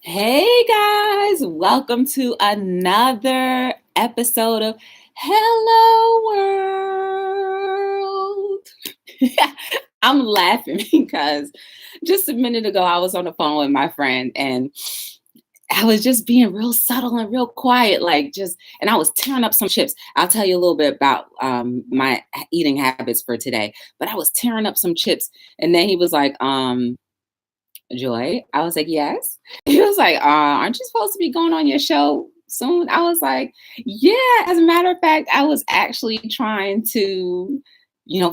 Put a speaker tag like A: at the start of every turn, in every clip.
A: Hey guys, welcome to another episode of Hello World. I'm laughing because just a minute ago I was on the phone with my friend and I was just being real subtle and real quiet, and I was tearing up some chips. I'll tell you a little bit about my eating habits for today, but I was tearing up some chips, and then he was like, Joy? I was like, yes. He was like, aren't you supposed to be going on your show soon? I was like, yeah, as a matter of fact, I was actually trying to,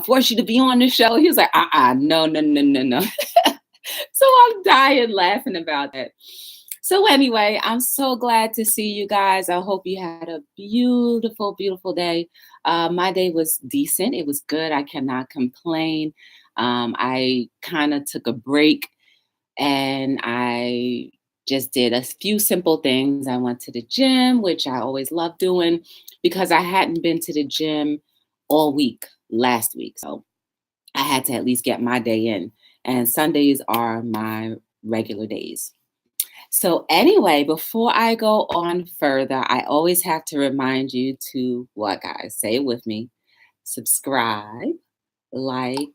A: force you to be on the show. He was like, no, no, no, no, no. So I'm dying laughing about that. So anyway, I'm so glad to see you guys. I hope you had a beautiful, beautiful day. My day was decent. It was good. I cannot complain. I kind of took a break and I just did a few simple things. I went to the gym, which I always love doing because I hadn't been to the gym all week last week. So I had to at least get my day in. And Sundays are my regular days. So, anyway, before I go on further, I always have to remind you to what, guys? Say it with me: subscribe, like,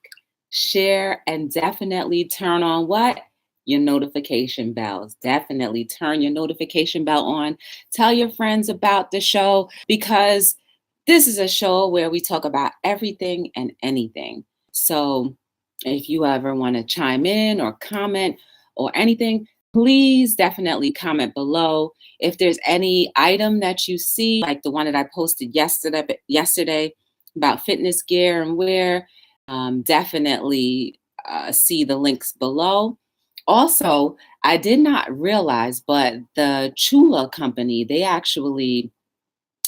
A: share, and definitely turn on what? Your notification bells. Definitely turn your notification bell on. Tell your friends about the show because this is a show where we talk about everything and anything. So if you ever want to chime in or comment or anything, please definitely comment below. If there's any item that you see, like the one that I posted yesterday about fitness gear and wear, definitely see the links below. Also, I did not realize, but the Chula company, they actually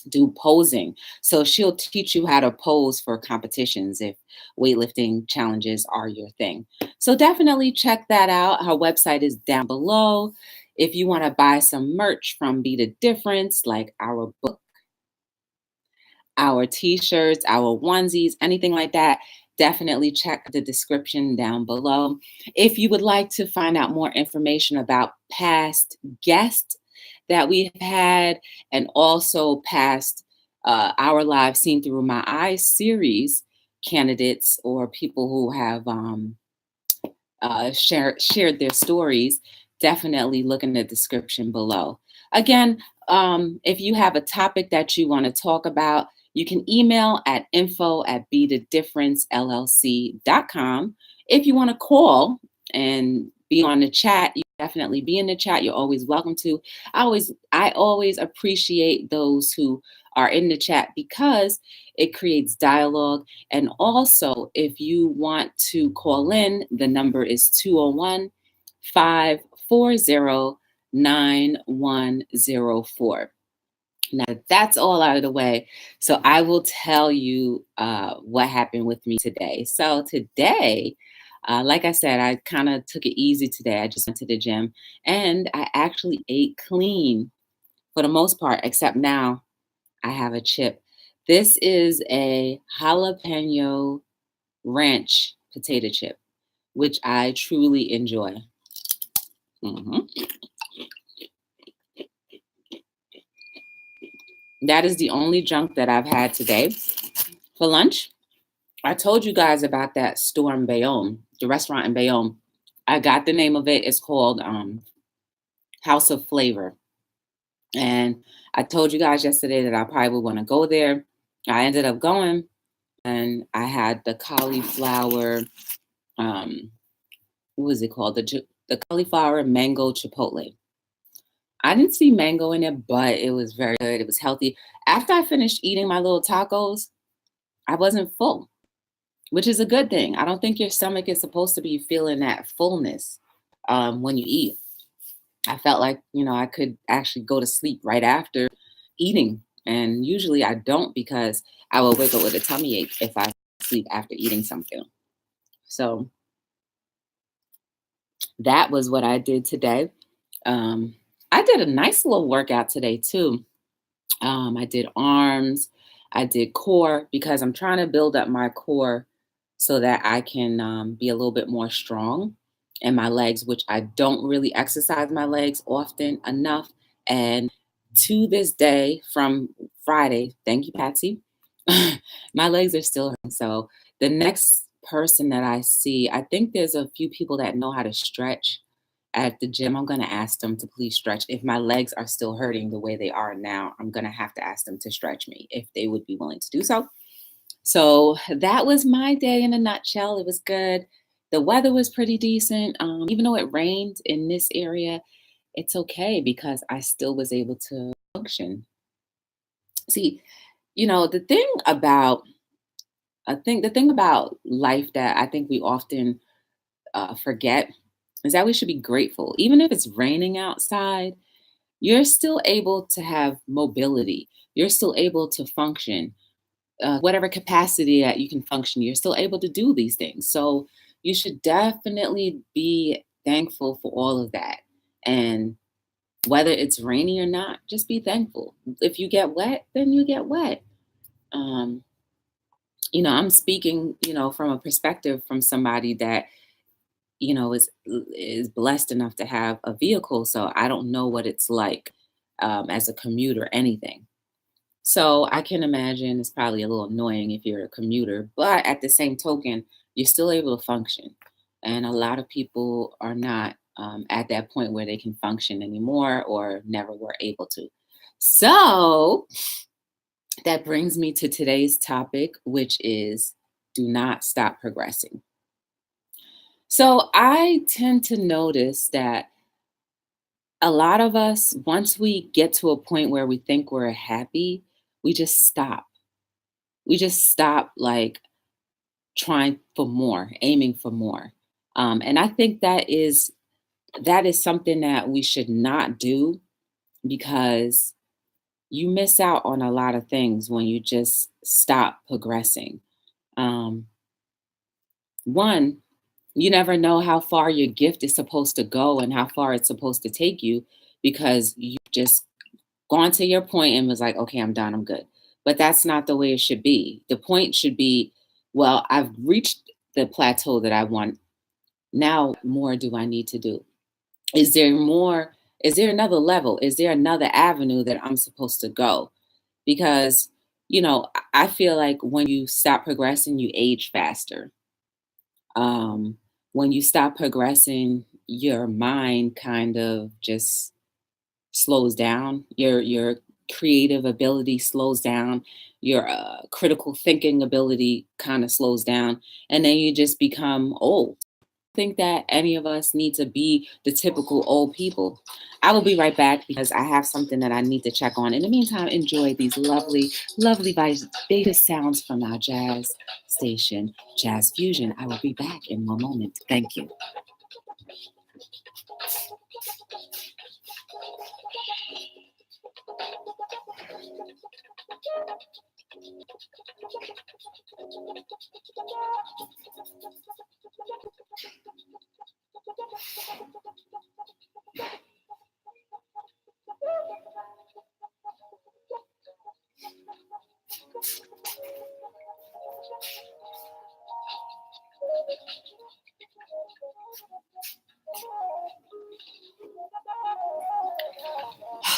A: do posing. So she'll teach you how to pose for competitions if weightlifting challenges are your thing. So definitely check that out. Her website is down below. If you want to buy some merch from Be the Difference, like our book, our t-shirts, our onesies, anything like that, definitely check the description down below. If you would like to find out more information about past guests that we've had and also past Our Lives Seen Through My Eyes series candidates or people who have shared their stories, definitely look in the description below. Again, if you have a topic that you want to talk about, you can email at info@bethedifferencellc.com. If you want to call and be on the chat, you definitely be in the chat. You're always welcome to. I always appreciate those who are in the chat because it creates dialogue. And also, if you want to call in, the number is 201 540 9104. Now, that's all out of the way. So I will tell you what happened with me today. So today, like I said, I kind of took it easy today. I just went to the gym and I actually ate clean for the most part, except now I have a chip. This is a jalapeno ranch potato chip, which I truly enjoy. Mhm. That is the only junk that I've had today. For lunch, I told you guys about that store in Bayonne, the restaurant in Bayonne. I got the name of it. It's called House of Flavor. And I told you guys yesterday that I probably would want to go there. I ended up going and I had the cauliflower, what was it called? The cauliflower mango chipotle. I didn't see mango in it, but it was very good. It was healthy. After I finished eating my little tacos, I wasn't full, which is a good thing. I don't think your stomach is supposed to be feeling that fullness when you eat. I felt like, I could actually go to sleep right after eating. And usually I don't because I will wake up with a tummy ache if I sleep after eating something. So that was what I did today. I did a nice little workout today too. I did arms, I did core because I'm trying to build up my core so that I can be a little bit more strong. and my legs, which I don't really exercise my legs often enough. And to this day, from Friday, thank you, Patsy, my legs are still hurting. So the next person that I see, I think there's a few people that know how to stretch at the gym. I'm going to ask them to please stretch. If my legs are still hurting the way they are now, I'm going to have to ask them to stretch me if they would be willing to do so. So that was my day in a nutshell. It was good. The weather was pretty decent. Even though it rained in this area, it's okay because I still was able to function. See, the thing about the thing about life that I think we often forget is that we should be grateful. Even if it's raining outside, you're still able to have mobility. You're still able to function. Whatever capacity that you can function, you're still able to do these things. So you should definitely be thankful for all of that. And whether it's rainy or not, just be thankful. If you get wet, then you get wet. Um, I'm speaking, from a perspective from somebody that, is blessed enough to have a vehicle. So I don't know what it's like as a commute or anything. So I can imagine it's probably a little annoying if you're a commuter, but at the same token, you're still able to function. And a lot of people are not at that point where they can function anymore or never were able to. So that brings me to today's topic, which is do not stop progressing. So I tend to notice that a lot of us, once we get to a point where we think we're happy, we just stop. We just stop like trying for more, aiming for more. And I think that is something that we should not do because you miss out on a lot of things when you just stop progressing. Um, One, you never know how far your gift is supposed to go and how far it's supposed to take you because you just gone to your point and was like, okay, I'm done, I'm good. But that's not the way it should be. The point should be, well, I've reached the plateau that I want. Now, what more do I need to do? Is there more? Is there another level? Is there another avenue that I'm supposed to go? Because, I feel like when you stop progressing, you age faster. When you stop progressing, your mind kind of just slows down. Your creative ability slows down. Your critical thinking ability kind of slows down, and then you just become old. I think that any of us need to be the typical old people. I will be right back because I have something that I need to check on. In the meantime, enjoy these lovely, lovely beta sounds from our jazz station, Jazz Fusion. I will be back in one moment. Thank you.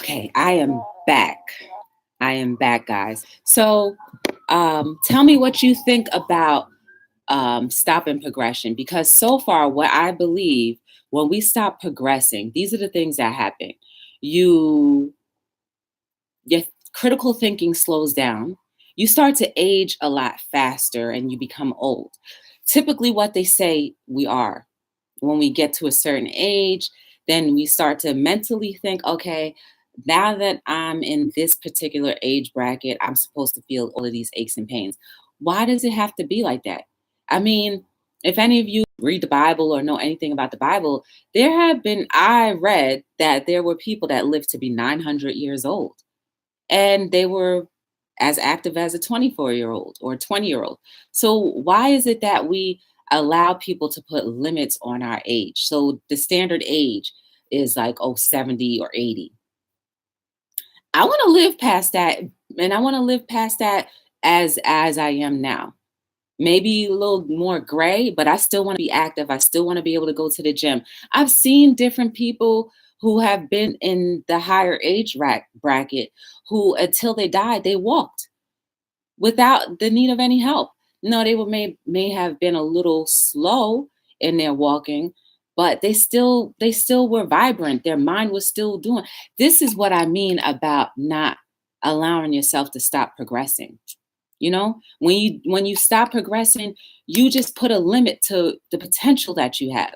A: Okay, I am back. I am back, guys. So tell me what you think about stopping progression, because so far, what I believe, when we stop progressing, these are the things that happen. You, your critical thinking slows down. You start to age a lot faster and you become old. Typically, what they say we are when we get to a certain age, then we start to mentally think, okay, now that I'm in this particular age bracket, I'm supposed to feel all of these aches and pains. Why does it have to be like that? I mean, if any of you read the Bible or know anything about the Bible, I read that there were people that lived to be 900 years old and they were as active as a 24-year-old or 20-year-old. So why is it that we allow people to put limits on our age? So the standard age is like, 70 or 80. I want to live past that, and I want to live past that as I am now. maybe a little more gray, but I still want to be active. I still want to be able to go to the gym. I've seen different people who have been in the higher age bracket who, until they died, they walked without the need of any help. No, they may have been a little slow in their walking, but they still were vibrant. Their mind was still doing. This is what I mean about not allowing yourself to stop progressing. When you stop progressing, you just put a limit to the potential that you have.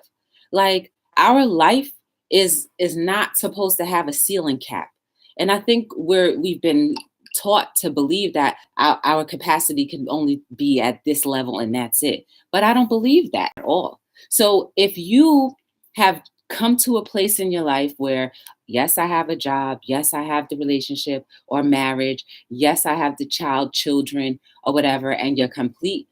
A: Like, our life is not supposed to have a ceiling cap. And I think we've been taught to believe that our capacity can only be at this level and that's it. But I don't believe that at all. So if you have come to a place in your life where, yes, I have a job, yes, I have the relationship or marriage, yes, I have the children or whatever, and you're complete.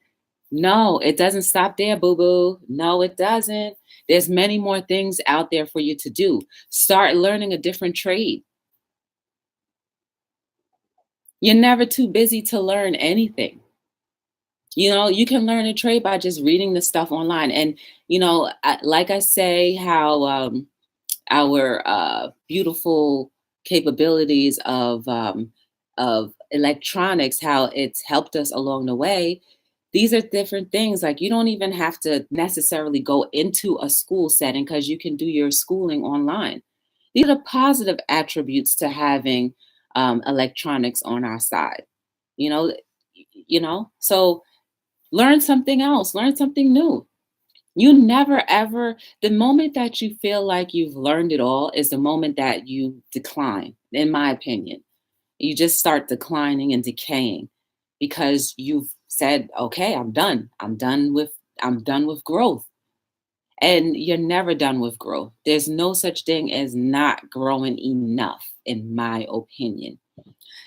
A: No, it doesn't stop there, boo boo. No, it doesn't. There's many more things out there for you to do. Start learning a different trade. You're never too busy to learn anything. You can learn a trade by just reading the stuff online. And, like I say, how our beautiful capabilities of electronics, how it's helped us along the way. These are different things. Like, you don't even have to necessarily go into a school setting because you can do your schooling online. These are positive attributes to having electronics on our side. You know, So learn something else. Learn something new. You never ever, the moment that you feel like you've learned it all is the moment that you decline, in my opinion. You just start declining and decaying because you've said, okay, I'm done. I'm done with growth. And you're never done with growth. There's no such thing as not growing enough, in my opinion.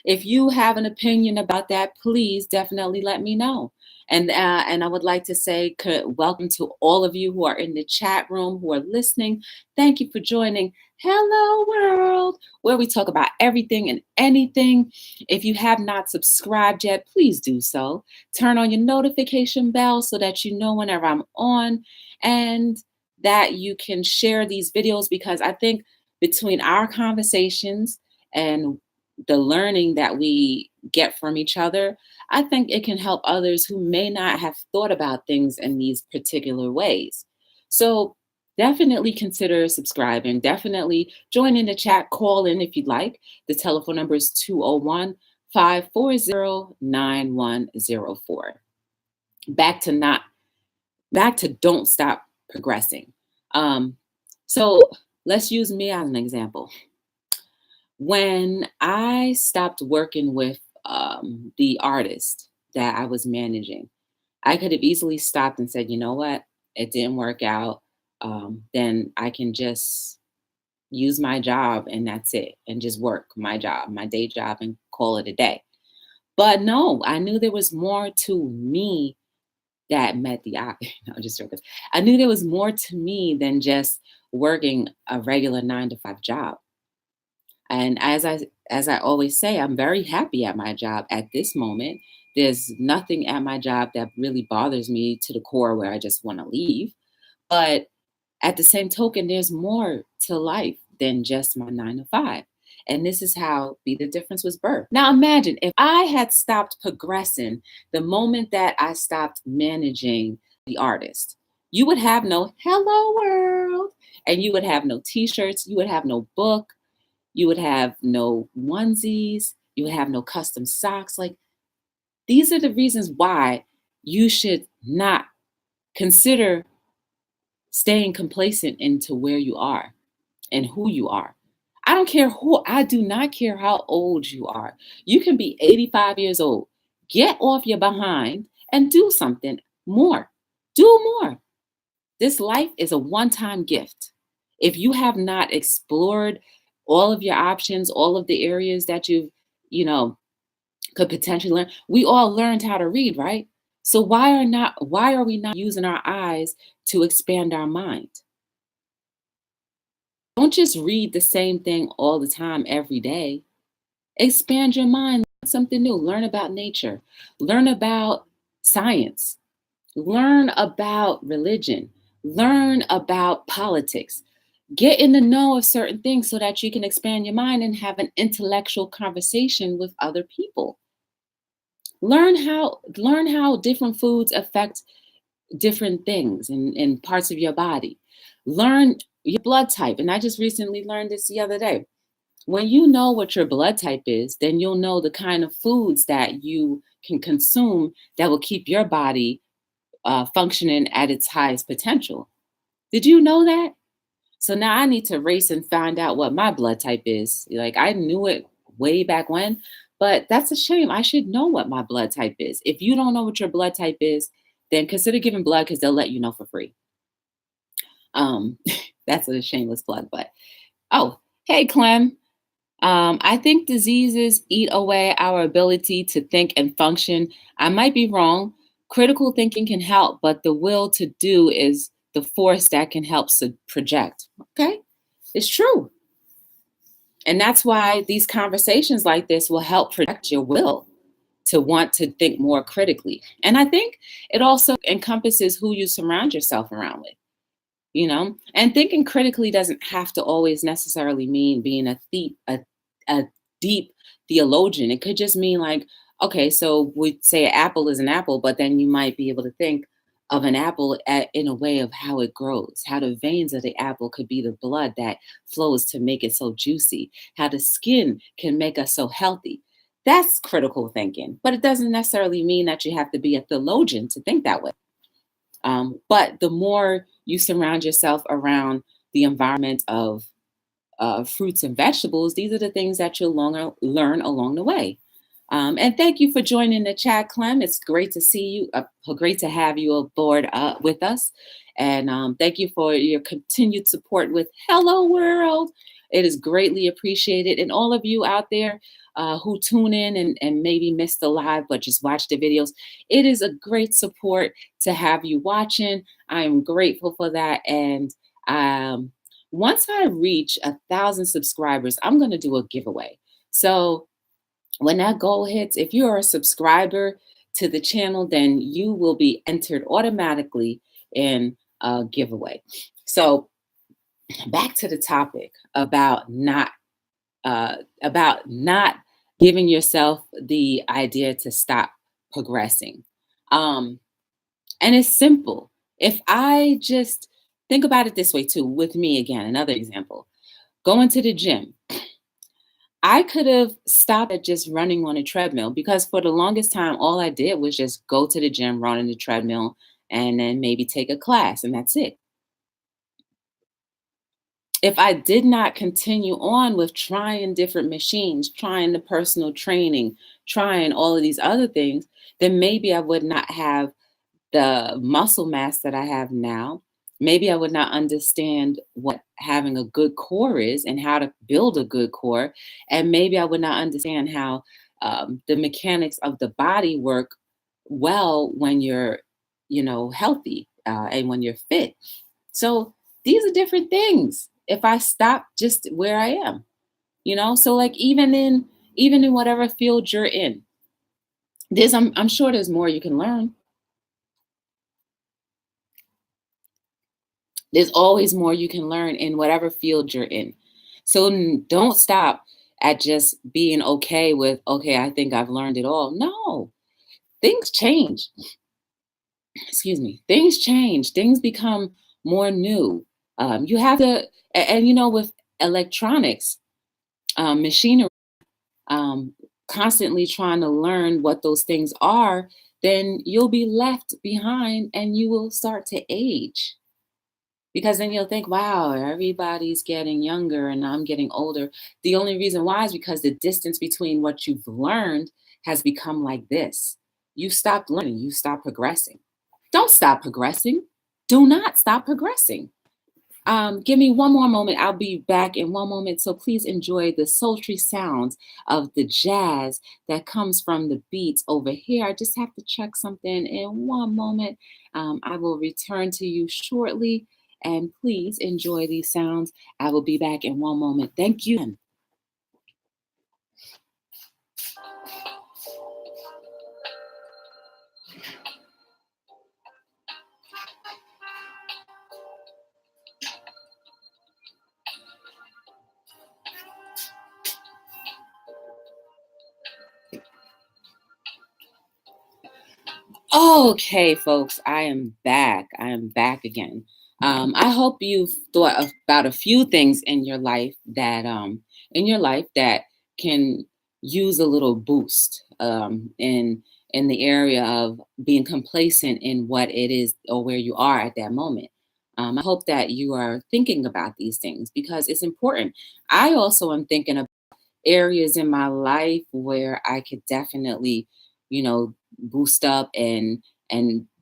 A: If you have an opinion about that, please definitely let me know. And I would like to say welcome to all of you who are in the chat room, who are listening. Thank you for joining Hello World, where we talk about everything and anything. If you have not subscribed yet, please do so. Turn on your notification bell so that you know whenever I'm on, and that you can share these videos, because I think between our conversations and the learning that we get from each other, I think it can help others who may not have thought about things in these particular ways. So definitely consider subscribing. Definitely join in the chat, call in if you'd like. The telephone number is 201-540-9104. Back to don't stop progressing. So let's use me as an example. When I stopped working with the artist that I was managing, I could have easily stopped and said, you know what, it didn't work out. Then I can just use my job and that's it, and just work my job, my day job, and call it a day. But no, I knew there was more to me that met the eye. No, just joking. I knew there was more to me than just working a regular 9-to-5 job. And as I always say, I'm very happy at my job at this moment. There's nothing at my job that really bothers me to the core where I just want to leave. But at the same token, there's more to life than just my 9-to-5. And this is how Be the Difference was birthed. Now imagine if I had stopped progressing the moment that I stopped managing the artist. You would have no Hello World, and you would have no t-shirts, you would have no book, you would have no onesies, you would have no custom socks. Like, these are the reasons why you should not consider staying complacent into where you are and who you are. I do not care how old you are. You can be 85 years old. Get off your behind and do something more. Do more. This life is a one-time gift. If you have not explored all of your options, all of the areas that could potentially learn. We all learned how to read, right? So why are we not using our eyes to expand our mind? Don't just read the same thing all the time, every day. Expand your mind, learn something new, learn about nature, learn about science, Learn about religion. Learn about politics. Get in the know of certain things so that you can expand your mind and have an intellectual conversation with other people. Learn how different foods affect different things in parts of your body. Learn your blood type. And I just recently learned this the other day. When you know what your blood type is, then you'll know the kind of foods that you can consume that will keep your body functioning at its highest potential. Did you know that? So now I need to race and find out what my blood type is. Like I knew it way back when, but that's a shame. I should know what my blood type is. If you don't know what your blood type is, then consider giving blood because they'll let you know for free. Um, that's a shameless plug, but oh, hey Clem. I think diseases eat away our ability to think and function. I might be wrong. Critical thinking can help, but the will to do is the force that can help project. Okay, it's true. And that's why these conversations like this will help project your will to want to think more critically. And I think it also encompasses who you surround yourself around with, and thinking critically doesn't have to always necessarily mean being a deep theologian. It could just mean like, okay, so we say an apple is an apple, but then you might be able to think of an apple in a way of how it grows, how the veins of the apple could be the blood that flows to make it so juicy, how the skin can make us so healthy. That's critical thinking, but it doesn't necessarily mean that you have to be a theologian to think that way. But the more you surround yourself around the environment of fruits and vegetables, these are the things that you'll learn along the way. And thank you for joining the chat, Clem. It's great to see you. Great to have you aboard with us. And thank you for your continued support with Hello World. It is greatly appreciated. And all of you out there who tune in and maybe missed the live, but just watch the videos, it is a great support to have you watching. I'm grateful for that. And once I reach 1,000 subscribers, I'm going to do a giveaway. So when that goal hits, if you are a subscriber to the channel, then you will be entered automatically in a giveaway. So back to the topic about not giving yourself the idea to stop progressing. And it's simple. If I just think about it this way too, with me again, another example, going to the gym. I could have stopped at just running on a treadmill because for the longest time, all I did was just go to the gym, run on the treadmill, and then maybe take a class, and that's it. If I did not continue on with trying different machines, trying the personal training, trying all of these other things, then maybe I would not have the muscle mass that I have now. Maybe I would not understand what having a good core is and how to build a good core. And maybe I would not understand how the mechanics of the body work well when you're, healthy and when you're fit. So these are different things. If I stop just where I am, so like even in whatever field you're in, I'm sure there's more you can learn. There's always more you can learn in whatever field you're in. So don't stop at just being okay with, okay, I think I've learned it all. No, things change. Excuse me. Things change. Things become more new. You have to, with electronics, machinery, um, constantly trying to learn what those things are, then you'll be left behind and you will start to age. Because then you'll think, wow, everybody's getting younger and I'm getting older. The only reason why is because the distance between what you've learned has become like this. You stopped learning, you stopped progressing. Don't stop progressing. Do not stop progressing. Give me one more moment. I'll be back in one moment. So please enjoy the sultry sounds of the jazz that comes from the beats over here. I just have to check something in one moment. I will return to you shortly. And please enjoy these sounds. I will be back in one moment. Thank you. Okay, folks, I am back. I am back again. I hope you've thought about a few things in your life that can use a little boost in the area of being complacent in what it is or where you are at that moment. I hope that you are thinking about these things because it's important. I also am thinking areas in my life where I could definitely, boost up and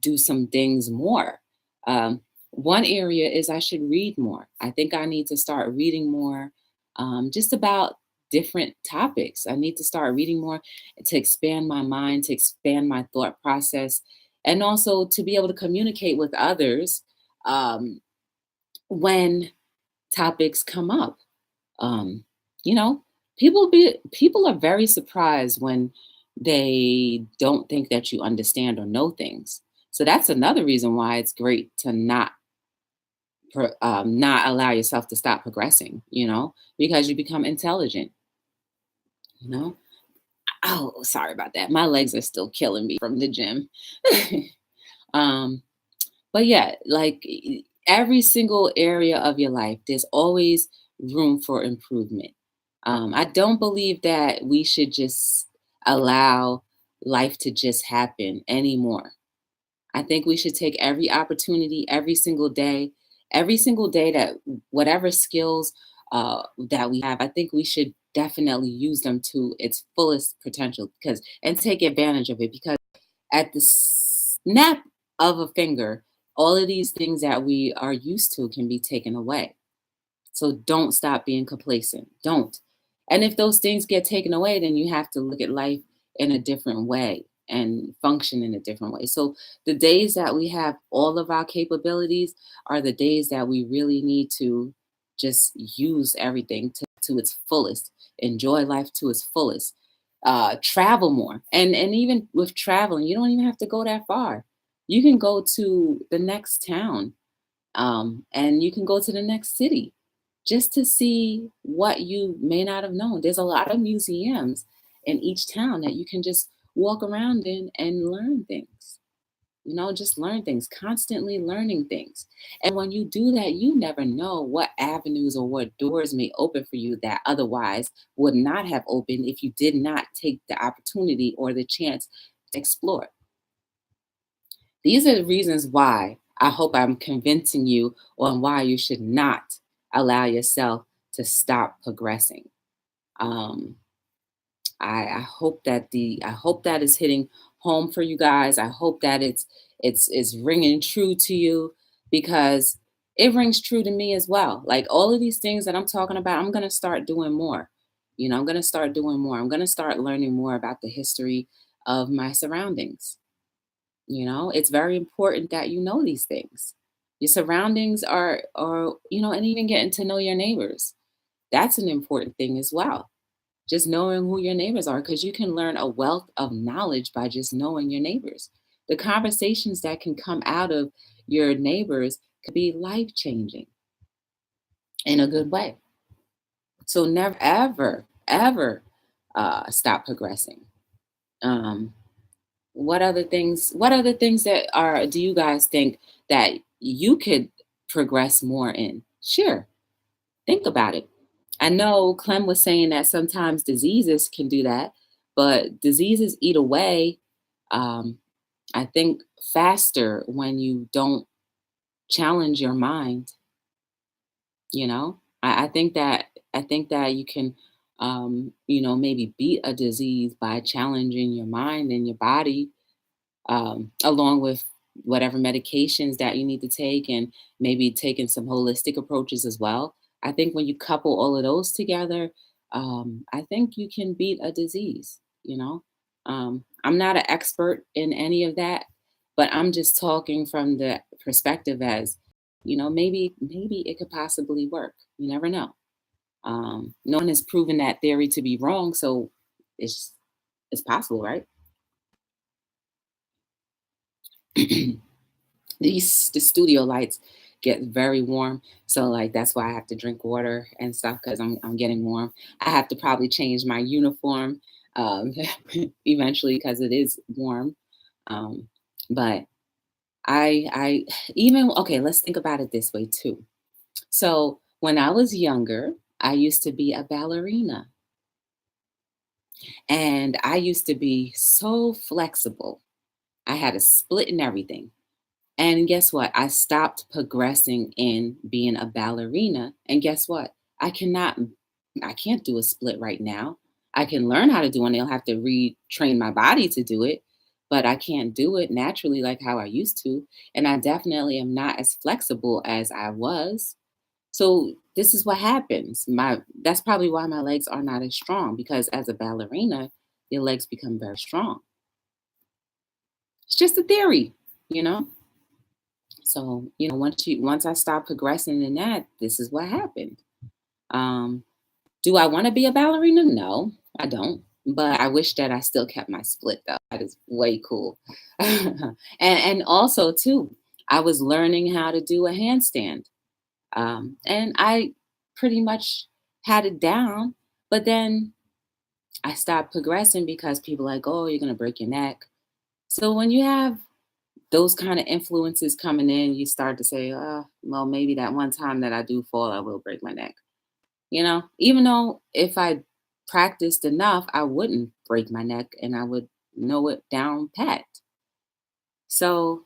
A: do some things more. One area is I should read more. I think I need to start reading more, just about different topics. I need to start reading more to expand my mind, to expand my thought process, and also to be able to communicate with others um, when topics come up. Um, you know, people are very surprised when they don't think that you understand or know things. So that's another reason why it's great to not allow yourself to stop progressing. Because you become intelligent. You know. Oh, sorry about that. My legs are still killing me from the gym. um, But yeah, like every single area of your life, there's always room for improvement. I don't believe that we should just allow life to just happen anymore. I think we should take every opportunity, every single day that whatever skills that we have, I think we should definitely use them to its fullest potential because and take advantage of it because at the snap of a finger, all of these things that we are used to can be taken away. So don't stop being complacent. Don't. And if those things get taken away, then you have to look at life in a different way and function in a different way. So the days that we have all of our capabilities are the days that we really need to just use everything to its fullest, enjoy life to its fullest, travel more. And even with traveling, you don't even have to go that far. You can go to the next town, and you can go to the next city just to see what you may not have known. There's a lot of museums in each town that you can just walk around in and learn things. Just learn things, constantly learning things. And when you do that, you never know what avenues or what doors may open for you that otherwise would not have opened if you did not take the opportunity or the chance to explore. These are the reasons why I hope I'm convincing you on why you should not allow yourself to stop progressing. Um, I hope I hope that is hitting home for you guys. I hope that it's ringing true to you because it rings true to me as well. Like all of these things that I'm talking about, I'm gonna start doing more. I'm gonna start doing more. I'm gonna start learning more about the history of my surroundings. It's very important that you know these things. Your surroundings are, and even getting to know your neighbors. That's an important thing as well. Just knowing who your neighbors are, because you can learn a wealth of knowledge by just knowing your neighbors. The conversations that can come out of your neighbors could be life changing in a good way. So never, ever, ever stop progressing. Um, what other things that are do you guys think that you could progress more in? Sure, think about it. I know Clem was saying that sometimes diseases can do that, but diseases eat away, um, I think, faster when you don't challenge your mind. I think that you can, maybe beat a disease by challenging your mind and your body, along with whatever medications that you need to take and maybe taking some holistic approaches as well. I think when you couple all of those together, I think you can beat a disease. I'm not an expert in any of that, but I'm just talking from the perspective as, maybe it could possibly work. You never know. No one has proven that theory to be wrong, so it's possible, right? The studio lights get very warm, so like that's why I have to drink water and stuff because I'm getting warm. I have to probably change my uniform um, eventually because it is warm. um, But I even, okay, let's think about it this way too. So when I was younger, I used to be a ballerina, and I used to be so flexible. I had a split and everything. And guess what? I stopped progressing in being a ballerina. And guess what? I cannot, I can't do a split right now. I can learn how to do it. I'll have to retrain my body to do it, but I can't do it naturally like how I used to. And I definitely am not as flexible as I was. So this is what happens. That's probably why my legs are not as strong, because as a ballerina, your legs become very strong. It's just a theory, you know? So, once I stopped progressing in that, this is what happened. Um, do I want to be a ballerina? No, I don't. But I wish that I still kept my split though. That is way cool. And also too, I was learning how to do a handstand. And I pretty much had it down, but then I stopped progressing because people like, oh, you're gonna break your neck. So when you have those kind of influences coming in, you start to say, oh, well, maybe that one time that I do fall, I will break my neck. Even though if I practiced enough, I wouldn't break my neck and I would know it down pat. So,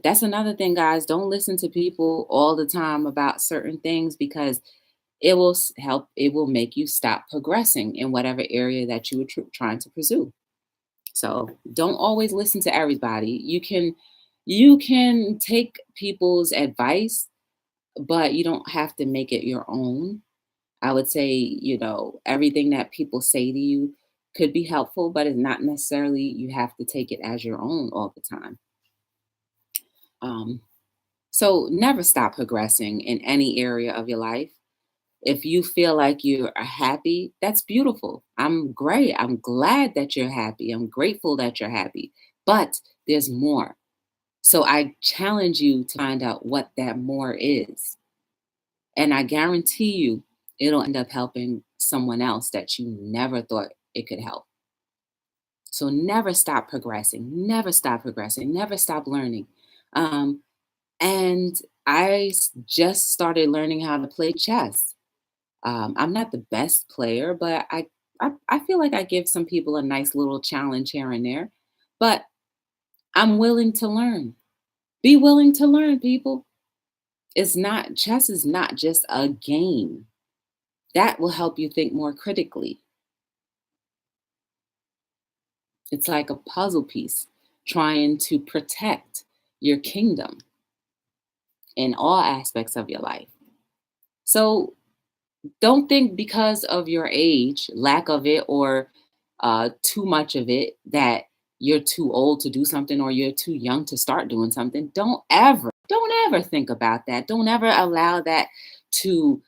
A: that's another thing, guys. Don't listen to people all the time about certain things, because it will help, it will make you stop progressing in whatever area that you were trying to pursue. So don't always listen to everybody. You can take people's advice, but you don't have to make it your own. I would say, everything that people say to you could be helpful, but it's not necessarily you have to take it as your own all the time. Um, so never stop progressing in any area of your life. If you feel like you are happy, that's beautiful. I'm great. I'm glad that you're happy. I'm grateful that you're happy. But there's more. So I challenge you to find out what that more is. And I guarantee you, it'll end up helping someone else that you never thought it could help. So never stop progressing, never stop progressing, never stop learning. Um, and just started learning how to play chess. I'm not the best player, but I feel like I give some people a nice little challenge here and there. But I'm willing to learn. Be willing to learn, people. Chess is not just a game. That will help you think more critically. It's like a puzzle piece trying to protect your kingdom in all aspects of your life. So don't think because of your age, lack of it, or too much of it, that you're too old to do something or you're too young to start doing something. Don't ever think about that. Don't ever allow that to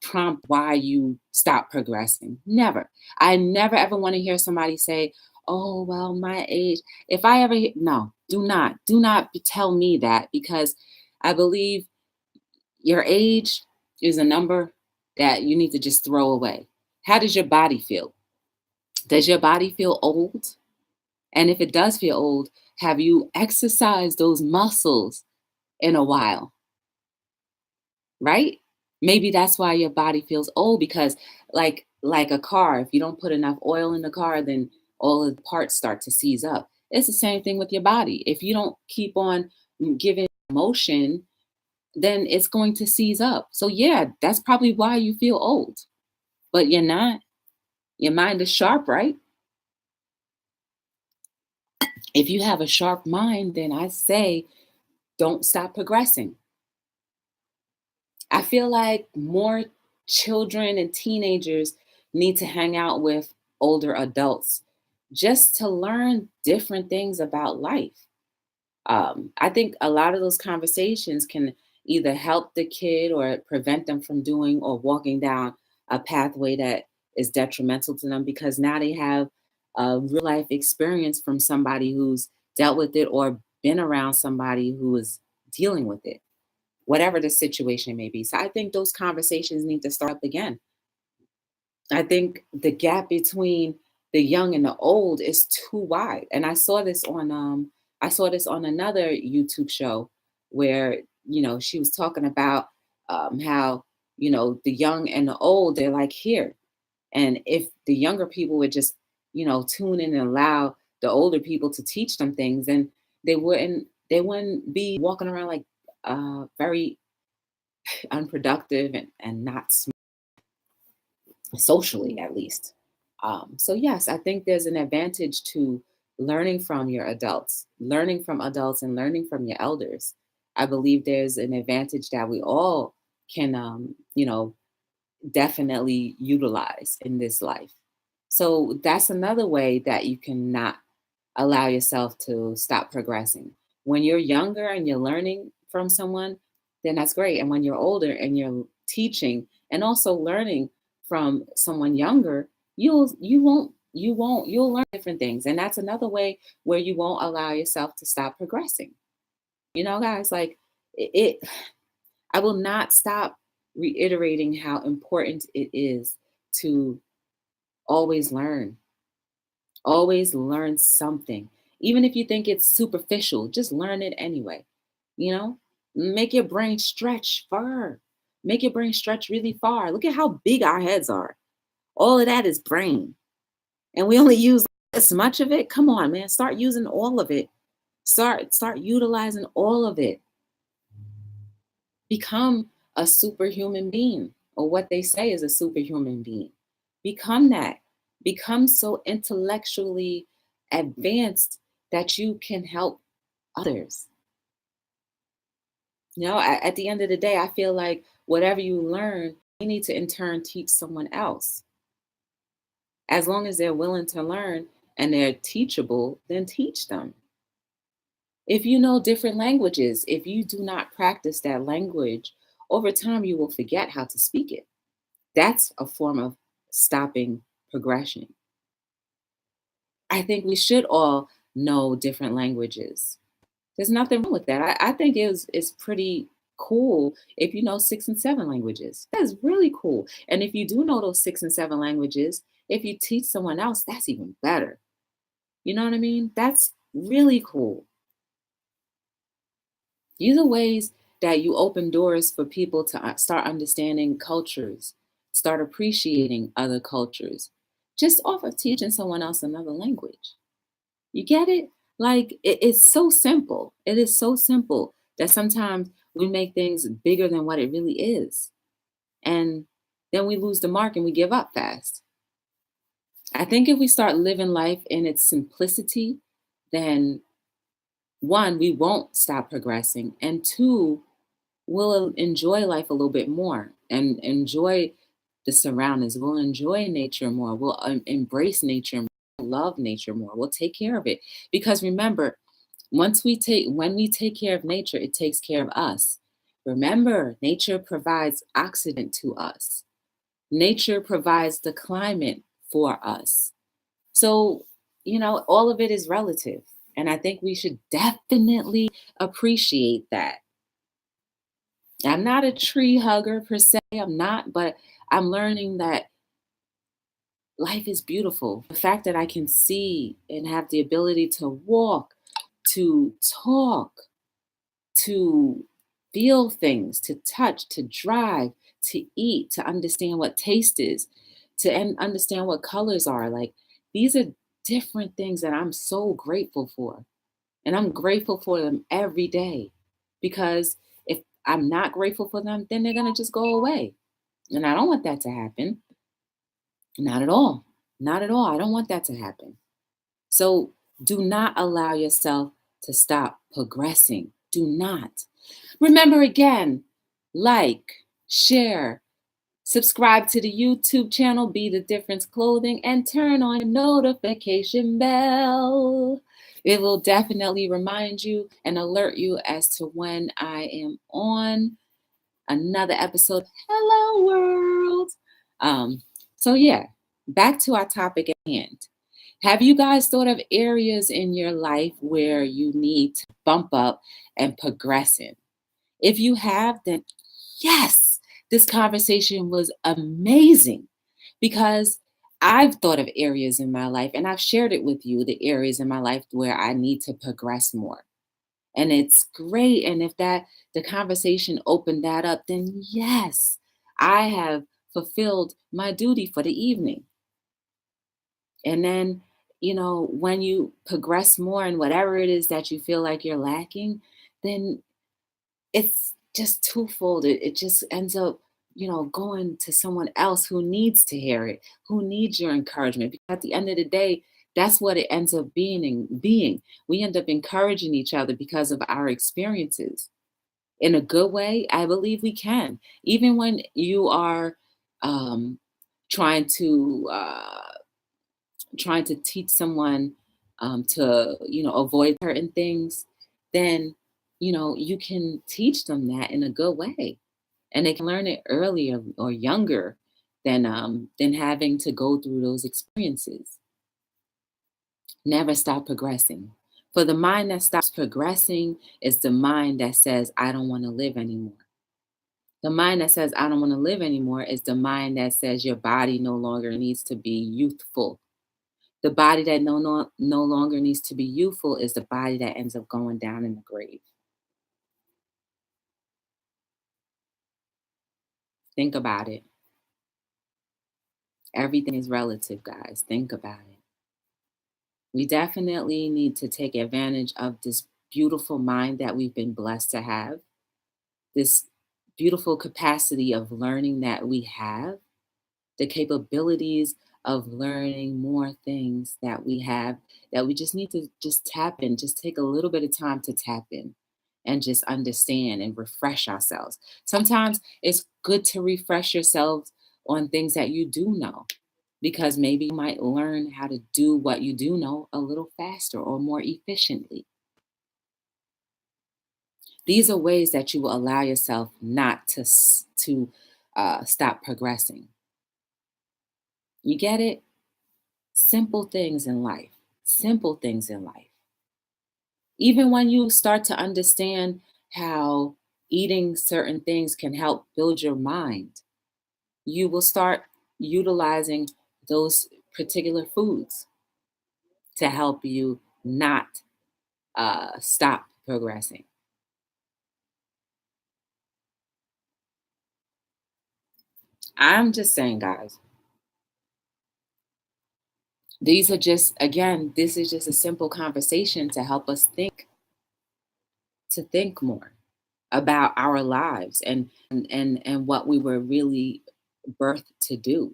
A: prompt why you stop progressing. Never. I never ever want to hear somebody say, oh, well, my age. If I ever, no, do not tell me that, because I believe your age is a number that you need to just throw away. How does your body feel? Does your body feel old? And if it does feel old, have you exercised those muscles in a while? Right? Maybe that's why your body feels old, because like a car, if you don't put enough oil in the car, then all of the parts start to seize up. It's the same thing with your body. If you don't keep on giving motion, then it's going to seize up. So yeah, that's probably why you feel old. But you're not. Your mind is sharp, right? If you have a sharp mind, then I say don't stop progressing. I feel like more children and teenagers need to hang out with older adults just to learn different things about life. I think a lot of those conversations can either help the kid or prevent them from doing or walking down a pathway that is detrimental to them, because now they have a real life experience from somebody who's dealt with it or been around somebody who is dealing with it, whatever the situation may be. So I think those conversations need to start up again. I think the gap between the young and the old is too wide. And I saw this on I saw this on another YouTube show where, she was talking about how, the young and the old, they're like here. And if the younger people would just, tune in and allow the older people to teach them things, then they wouldn't be walking around like very unproductive and not socially, at least. So yes, I think there's an advantage to learning from your adults, learning from adults, and learning from your elders. I believe there's an advantage that we all can, definitely utilize in this life. So that's another way that you cannot allow yourself to stop progressing. When you're younger and you're learning from someone, then that's great. And when you're older and you're teaching and also learning from someone younger, you'll learn different things. And that's another way where you won't allow yourself to stop progressing. Guys, like it I will not stop reiterating how important it is to always learn. Always learn something. Even if you think it's superficial, just learn it anyway. You know, make your brain stretch far. Make your brain stretch really far. Look at how big our heads are. All of that is brain. And we only use this much of it. Come on, man. Start using all of it. Start utilizing all of it. Become a superhuman being, or what they say is a superhuman being. Become that. Become so intellectually advanced that you can help others. At the end of the day, I feel like whatever you learn, you need to in turn teach someone else. As long as they're willing to learn and they're teachable, then teach them. If you know different languages, if you do not practice that language, over time you will forget how to speak it. That's a form of stopping progression. I think we should all know different languages. There's nothing wrong with that. I think it's pretty cool if you know 6 and 7 languages. That's really cool. And if you do know those 6 and 7 languages, if you teach someone else, that's even better. You know what I mean? That's really cool. These are ways that you open doors for people to start understanding cultures, start appreciating other cultures, just off of teaching someone else another language. You get it? Like, it's so simple. It is so simple that sometimes we make things bigger than what it really is. And then we lose the mark and we give up fast. I think if we start living life in its simplicity, then one, we won't stop progressing. And two, we'll enjoy life a little bit more and enjoy the surroundings. We'll enjoy nature more. We'll embrace nature more, love nature more. We'll take care of it. Because remember, when we take care of nature, it takes care of us. Remember, nature provides oxygen to us. Nature provides the climate for us. So, all of it is relative. And I think we should definitely appreciate that. I'm not a tree hugger per se, I'm not, but I'm learning that life is beautiful. The fact that I can see and have the ability to walk, to talk, to feel things, to touch, to drive, to eat, to understand what taste is, to understand what colors are. Like, these are different things that I'm so grateful for. And I'm grateful for them every day, because if I'm not grateful for them, then they're going to just go away. And I don't want that to happen. Not at all. Not at all. I don't want that to happen. So do not allow yourself to stop progressing. Do not. Remember again, like, share, subscribe to the YouTube channel, Be the Difference Clothing, and turn on the notification bell. It will definitely remind you and alert you as to when I am on another episode. Hello, world. So yeah, back to our topic at hand. Have you guys thought of areas in your life where you need to bump up and progress in? If you have, then yes, this conversation was amazing, because I've thought of areas in my life, and I've shared it with you, the areas in my life where I need to progress more. And it's great. And if the conversation opened that up, then yes, I have fulfilled my duty for the evening. And then, when you progress more in whatever it is that you feel like you're lacking, then it's just twofold. It just ends up, going to someone else who needs to hear it, who needs your encouragement. Because at the end of the day, that's what it ends up being. We end up encouraging each other because of our experiences. In a good way, I believe we can. Even when you are um, trying to teach someone to avoid certain things, then you can teach them that in a good way, and they can learn it earlier or younger than having to go through those experiences. Never stop progressing. For the mind that stops progressing is the mind that says, I don't want to live anymore. The mind that says, I don't want to live anymore is the mind that says your body no longer needs to be youthful. The body that no longer needs to be youthful is the body that ends up going down in the grave. Think about it. Everything is relative, guys. Think about it. We definitely need to take advantage of this beautiful mind that we've been blessed to have, this beautiful capacity of learning that we have, the capabilities of learning more things that we have, that we just need to just tap in, just take a little bit of time to tap in and just understand and refresh ourselves. Sometimes it's good to refresh yourselves on things that you do know, because maybe you might learn how to do what you do know a little faster or more efficiently. These are ways that you will allow yourself not to stop progressing. You get it? Simple things in life. Simple things in life. Even when you start to understand how eating certain things can help build your mind, you will start utilizing those particular foods to help you not stop progressing. I'm just saying, guys, these are just, again, this is just a simple conversation to help us think more about our lives and what we were really birthed to do.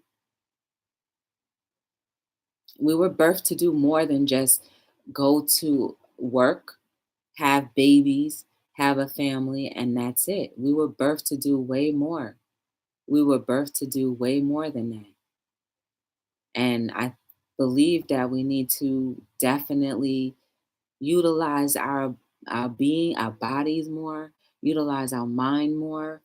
A: We were birthed to do more than just go to work, have babies, have a family, and that's it. We were birthed to do way more. We were birthed to do way more than that. And I believe that we need to definitely utilize our being, our bodies more, utilize our mind more.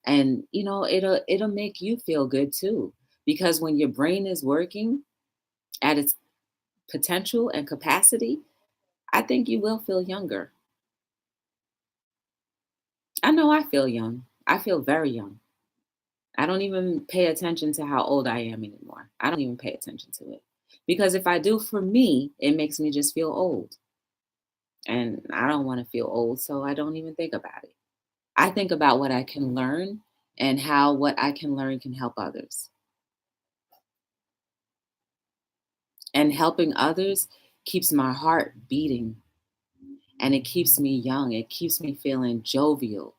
A: And it'll make you feel good too. Because when your brain is working at its potential and capacity, I think you will feel younger. I know I feel young. I feel very young. I don't even pay attention to how old I am anymore. I don't even pay attention to it. Because if I do, for me, it makes me just feel old. And I don't want to feel old, so I don't even think about it. I think about what I can learn and how what I can learn can help others. And helping others keeps my heart beating, and it keeps me young. It keeps me feeling jovial.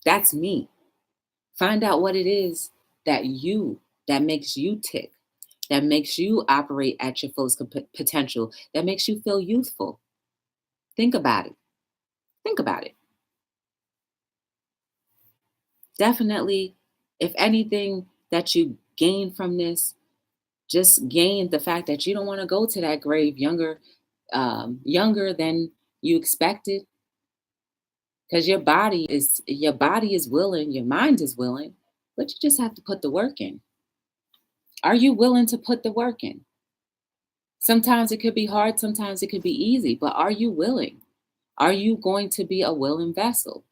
A: That's me. Find out what it is that makes you tick, that makes you operate at your fullest potential, that makes you feel youthful. Think about it. Think about it. Definitely, if anything that you gain from this, just gain the fact that you don't want to go to that grave younger than you expected, because your body is willing, your mind is willing, but you just have to put the work in. Are you willing to put the work in? Sometimes it could be hard, sometimes it could be easy, but are you willing? Are you going to be a willing vessel?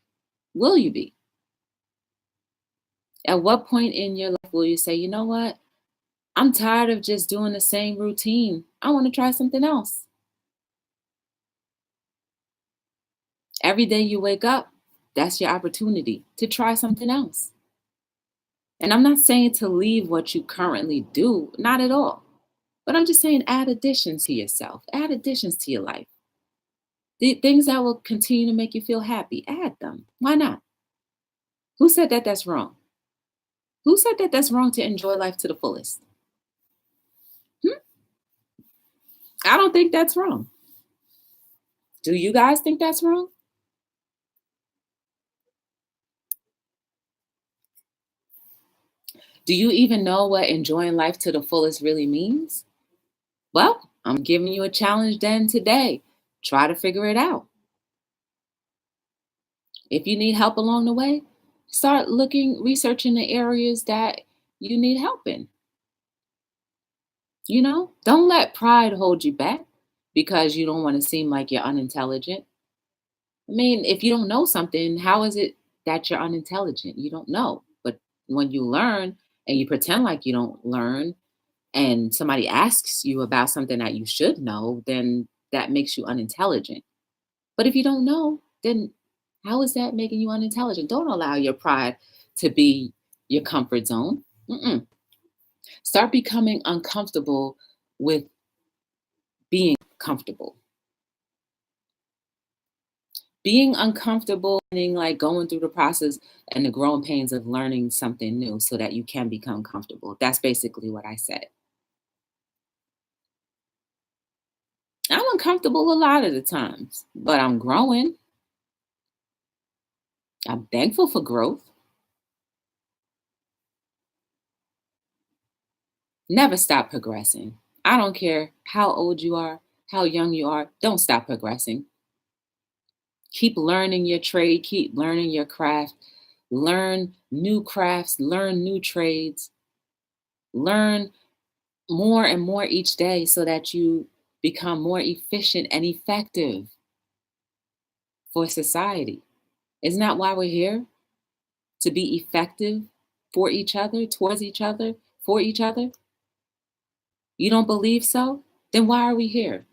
A: Will you be? At what point in your life will you say, you know what? I'm tired of just doing the same routine. I want to try something else. Every day you wake up, that's your opportunity to try something else. And I'm not saying to leave what you currently do, not at all. But I'm just saying add additions to yourself, add additions to your life. The things that will continue to make you feel happy, add them. Why not? Who said that that's wrong? Who said that that's wrong to enjoy life to the fullest? I don't think that's wrong. Do you guys think that's wrong? Do you even know what enjoying life to the fullest really means? Well, I'm giving you a challenge then today. Try to figure it out. If you need help along the way, start researching the areas that you need help in. Don't let pride hold you back because you don't want to seem like you're unintelligent. I mean, if you don't know something, how is it that you're unintelligent? You don't know. But when you learn and you pretend like you don't learn and somebody asks you about something that you should know, then that makes you unintelligent. But if you don't know, then how is that making you unintelligent? Don't allow your pride to be your comfort zone. Mm-mm. Start becoming uncomfortable with being comfortable. Being uncomfortable, meaning like going through the process and the growing pains of learning something new so that you can become comfortable. That's basically what I said. I'm uncomfortable a lot of the times, but I'm growing. I'm thankful for growth. Never stop progressing. I don't care how old you are, how young you are, don't stop progressing. Keep learning your trade, keep learning your craft, learn new crafts, learn new trades, learn more and more each day so that you become more efficient and effective for society. Isn't that why we're here? To be effective for each other, towards each other, for each other? You don't believe so? Then why are we here?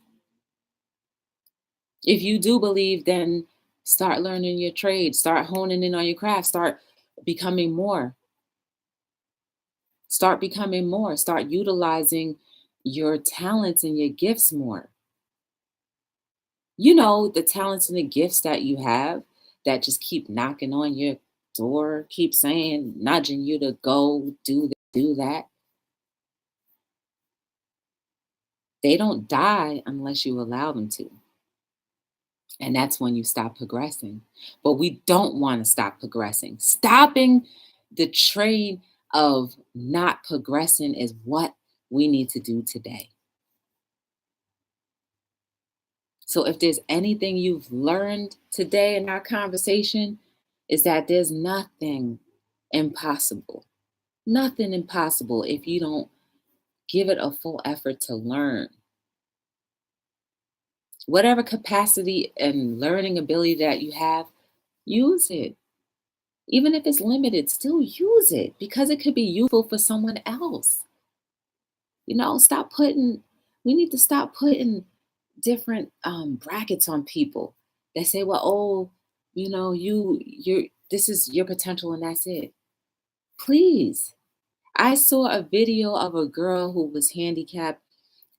A: If you do believe, then start learning your trade, start honing in on your craft, becoming more. Start becoming more. Start utilizing your talents and your gifts more. The talents and the gifts that you have that just keep knocking on your door, keep saying, nudging you to go do this, do that. They don't die unless you allow them to. And that's when you stop progressing. But we don't want to stop progressing. Stopping the train of not progressing is what we need to do today. So if there's anything you've learned today in our conversation, is that there's nothing impossible. Nothing impossible if you don't give it a full effort to learn. Whatever capacity and learning ability that you have, use it. Even if it's limited, still use it because it could be useful for someone else. We need to stop putting different brackets on people that say, well, oh, this is your potential and that's it. Please. I saw a video of a girl who was handicapped,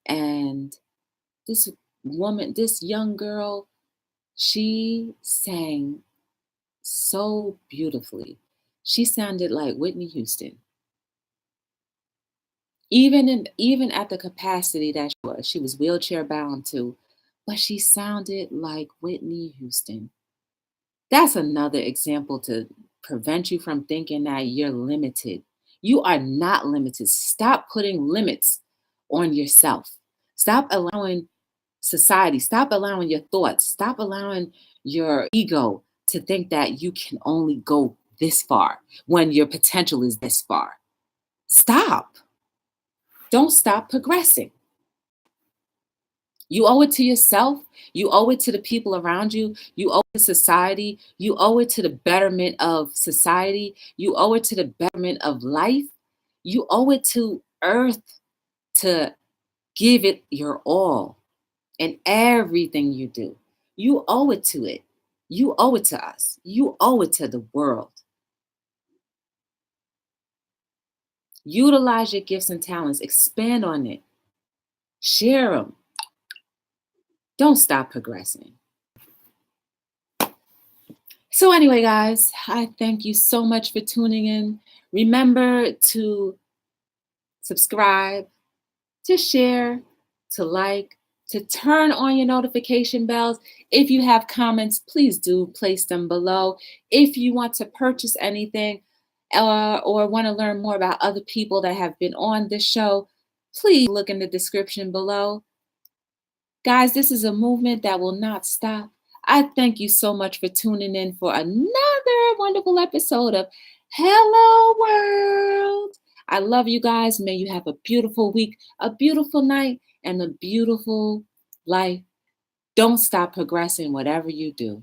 A: and this young girl, she sang so beautifully. She sounded like Whitney Houston. Even at the capacity that she was wheelchair bound too, but she sounded like Whitney Houston. That's another example to prevent you from thinking that you're limited. You are not limited. Stop putting limits on yourself. Stop allowing society, stop allowing your thoughts, stop allowing your ego to think that you can only go this far when your potential is this far. Stop. Don't stop progressing. You owe it to yourself. You owe it to the people around you. You owe it to society. You owe it to the betterment of society. You owe it to the betterment of life. You owe it to Earth to give it your all in everything you do. You owe it to it. You owe it to us. You owe it to the world. Utilize your gifts and talents. Expand on it. Share them. Don't stop progressing. So anyway, guys, I thank you so much for tuning in. Remember to subscribe, to share, to like, to turn on your notification bells. If you have comments, please do place them below. If you want to purchase anything or want to learn more about other people that have been on this show, please look in the description below. Guys, this is a movement that will not stop. I thank you so much for tuning in for another wonderful episode of Hello World. I love you guys. May you have a beautiful week, a beautiful night, and a beautiful life. Don't stop progressing whatever you do.